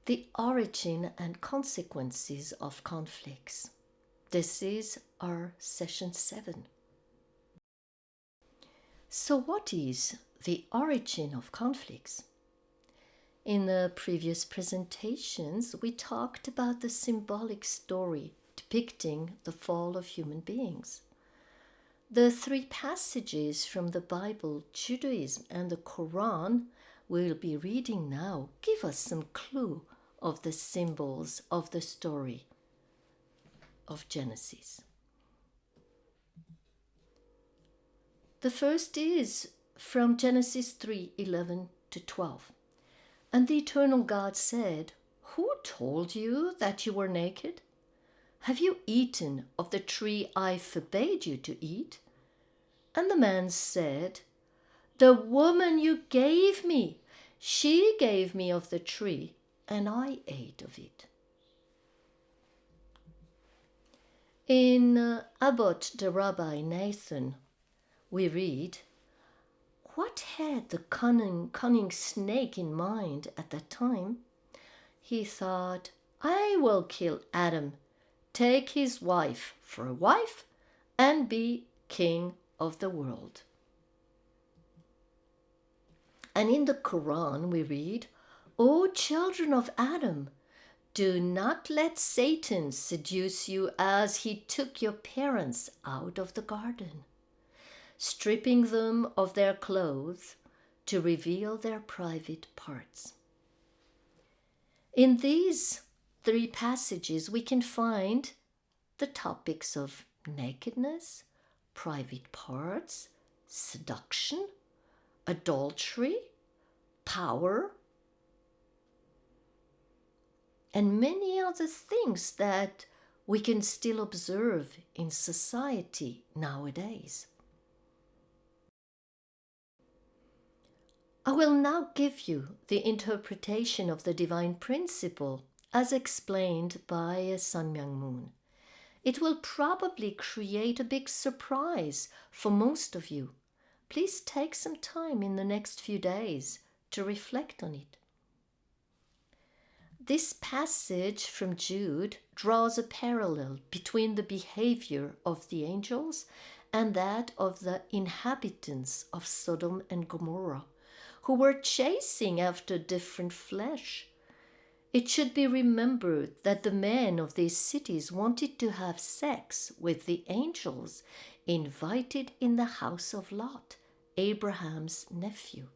The origin and consequences of conflicts. This is our session 7. So what is the origin of conflicts? In the previous presentations, we talked about the symbolic story depicting the fall of human beings. The 3 passages from the Bible, Judaism, and the Quran we'll be reading now give us some clue of the symbols of the story of Genesis. The first is from Genesis 3:11 to 12. And the eternal God said, "Who told you that you were naked? Have you eaten of the tree I forbade you to eat?" And the man said, "The woman you gave me, she gave me of the tree, and I ate of it." In Abbot the Rabbi Nathan, we read, "What had the cunning snake in mind at that time? He thought, 'I will kill Adam, take his wife for a wife, and be king of the world.'" And in the Quran we read, "O children of Adam, do not let Satan seduce you as he took your parents out of the garden, stripping them of their clothes to reveal their private parts." In these 3 passages we can find the topics of nakedness, private parts, seduction, adultery, power, and many other things that we can still observe in society nowadays. I will now give you the interpretation of the divine principle as explained by Sun Myung Moon. It will probably create a big surprise for most of you. Please take some time in the next few days to reflect on it. This passage from Jude draws a parallel between the behavior of the angels and that of the inhabitants of Sodom and Gomorrah, who were chasing after different flesh. It should be remembered that the men of these cities wanted to have sex with the angels invited in the house of Lot, Abraham's nephew.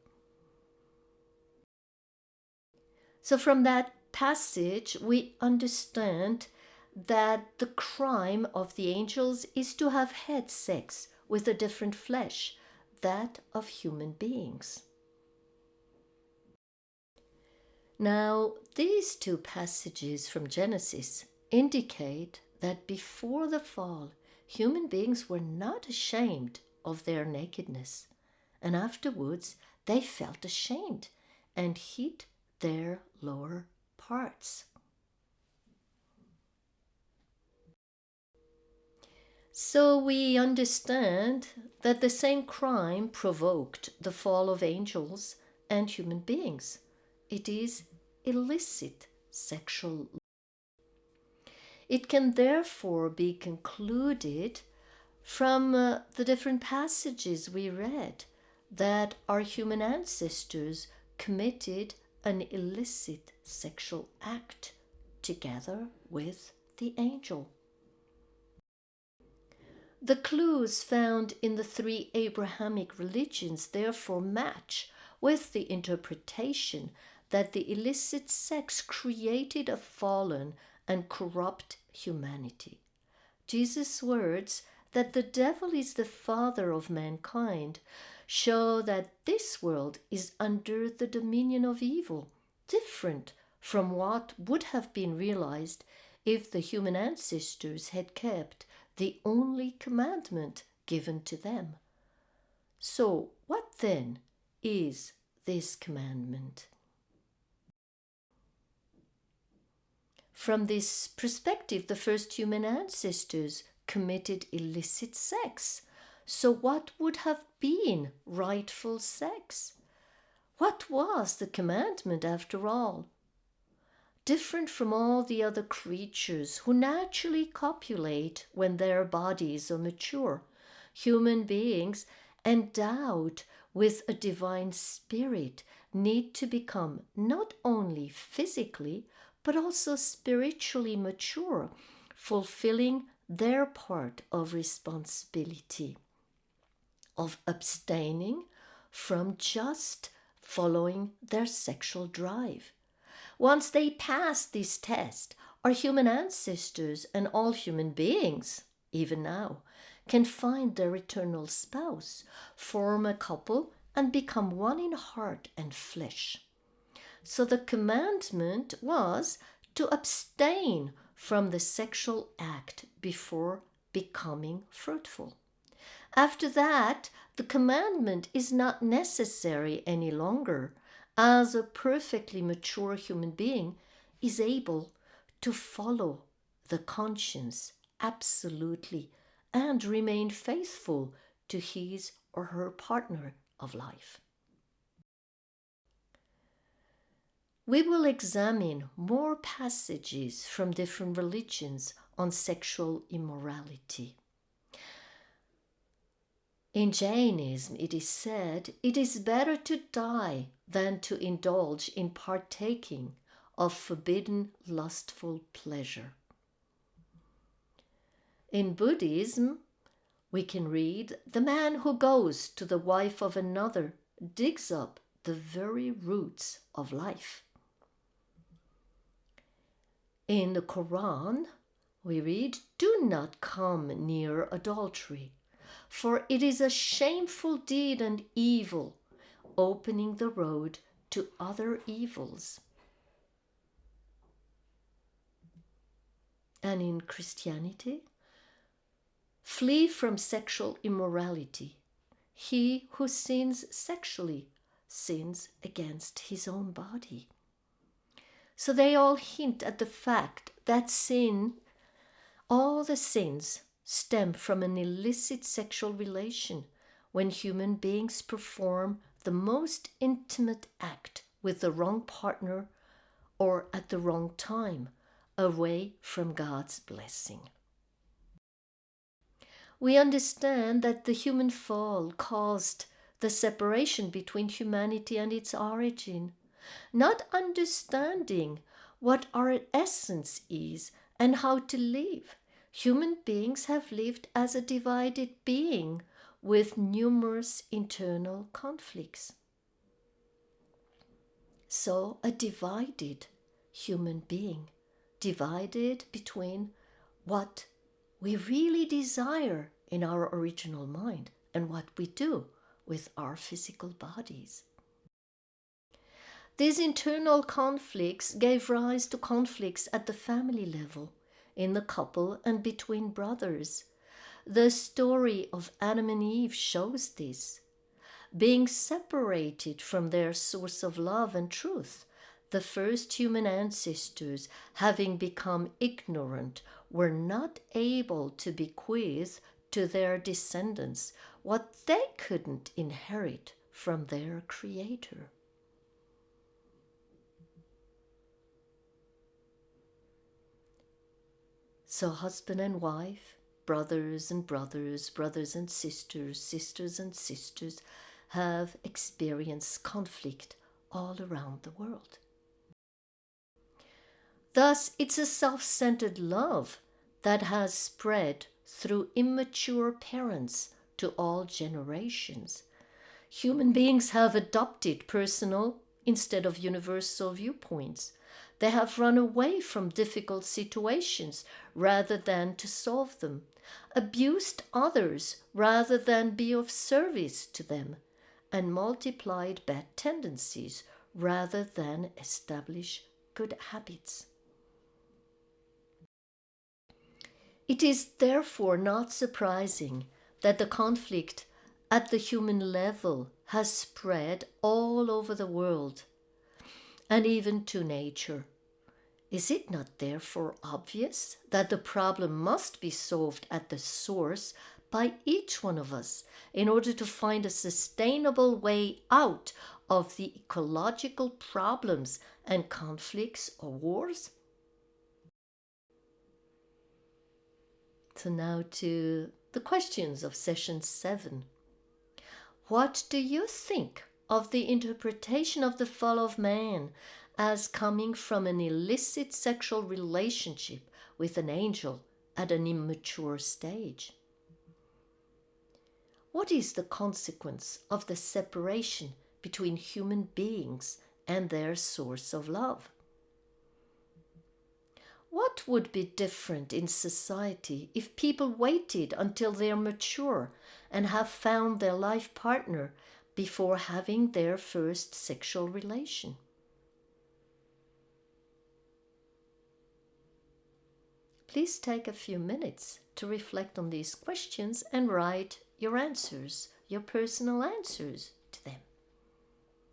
So from that passage, we understand that the crime of the angels is to have had sex with a different flesh, that of human beings. Now, these 2 passages from Genesis indicate that before the fall, human beings were not ashamed of their nakedness, and afterwards they felt ashamed and hid their lower parts. So we understand that the same crime provoked the fall of angels and human beings. It is illicit sexual. It can therefore be concluded from the different passages we read that our human ancestors committed an illicit sexual act together with the angel. The clues found in the 3 Abrahamic religions therefore match with the interpretation that the illicit sex created a fallen and corrupt humanity. Jesus' words that the devil is the father of mankind show that this world is under the dominion of evil, different from what would have been realized if the human ancestors had kept the only commandment given to them. So, what then is this commandment? From this perspective, the first human ancestors committed illicit sex. So what would have been rightful sex? What was the commandment after all? different from all the other creatures who naturally copulate when their bodies are mature. Human beings endowed with a divine spirit need to become not only physically but also spiritually mature, fulfilling their part of responsibility of abstaining from just following their sexual drive. Once they pass this test, our human ancestors and all human beings, even now, can find their eternal spouse, form a couple, and become one in heart and flesh. So the commandment was to abstain from the sexual act before becoming fruitful. After that, the commandment is not necessary any longer, as a perfectly mature human being is able to follow the conscience absolutely and remain faithful to his or her partner of life. We will examine more passages from different religions on sexual immorality. In Jainism, it is said, it is better to die than to indulge in partaking of forbidden lustful pleasure. In Buddhism, we can read, the man who goes to the wife of another digs up the very roots of life. In the Quran, we read, do not come near adultery, for it is a shameful deed and evil, opening the road to other evils. And in Christianity, flee from sexual immorality. He who sins sexually sins against his own body. So they all hint at the fact that all the sins stem from an illicit sexual relation when human beings perform the most intimate act with the wrong partner or at the wrong time, away from God's blessing. We understand that the human fall caused the separation between humanity and its origin, not understanding what our essence is and how to live. Human beings have lived as a divided being with numerous internal conflicts. So, a divided human being, divided between what we really desire in our original mind and what we do with our physical bodies. These internal conflicts gave rise to conflicts at the family level, in the couple, and between brothers. The story of Adam and Eve shows this. Being separated from their source of love and truth, the first human ancestors, having become ignorant, were not able to bequeath to their descendants what they couldn't inherit from their Creator. So husband and wife, brothers and brothers, brothers and sisters, sisters and sisters have experienced conflict all around the world. Thus, it's a self-centered love that has spread through immature parents to all generations. Human beings have adopted personal instead of universal viewpoints. They have run away from difficult situations rather than to solve them, abused others rather than be of service to them, and multiplied bad tendencies rather than establish good habits. It is therefore not surprising that the conflict at the human level has spread all over the world and even to nature. Is it not therefore obvious that the problem must be solved at the source by each one of us in order to find a sustainable way out of the ecological problems and conflicts or wars? So now to the questions of session 7. What do you think of the interpretation of the fall of man as coming from an illicit sexual relationship with an angel at an immature stage? What is the consequence of the separation between human beings and their source of love? What would be different in society if people waited until they're mature and have found their life partner before having their first sexual relation? Please take a few minutes to reflect on these questions and write your answers, your personal answers to them.